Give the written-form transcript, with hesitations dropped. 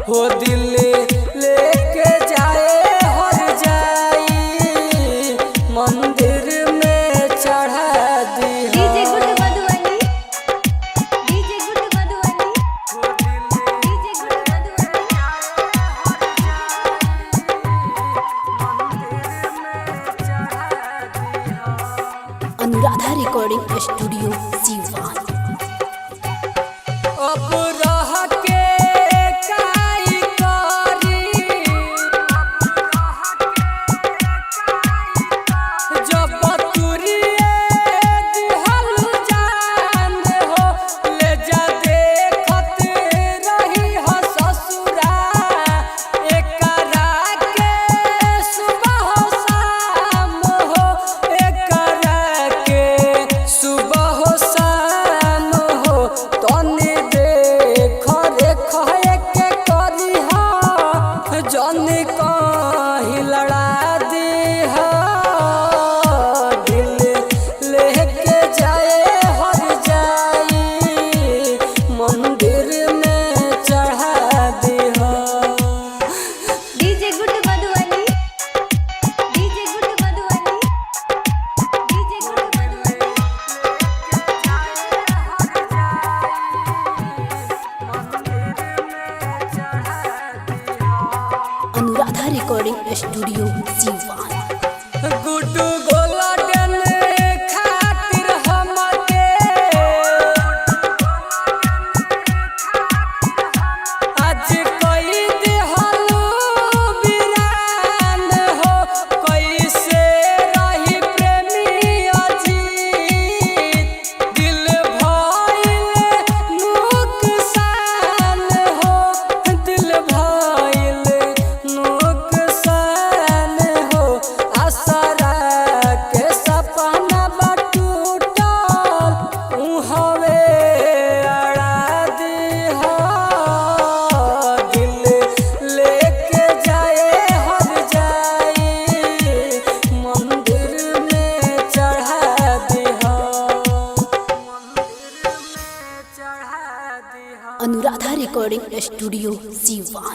हो दिल लेके जाए हर जाई मंदिर में चढ़ा दी। DJ good Madhubani, DJ good Madhubani, DJ good Madhubani. Anuradha recording studio Siwan. अब रह के काई करी जब तुरिए दिहल जान हो ले जा देखत रही हो ससुरा एकरा के सुबह शाम हो एकरा के सुबह शाम हो तनी देख रेख के करी जन कहीं लड़ा दी दिल लेके जाए हर जाई मंदिर में चढ़ा दी। DJ good Madhubani, DJ good Madhubani, DJ good Madhubani. Anuradha recording studio Siwan. Guddu golden खातिर हमके आज कोई दिहलू वीरान हो कैसे रही प्रेमी अजीत दिल भइल नुकसान हो दिल भइल नुकसान हो आसरा के सपना टूटल उहवे अड़ा दी दिल लेके जाए हर जाई मंदिर में चढ़ा दी। Anuradha recording studio Siwan.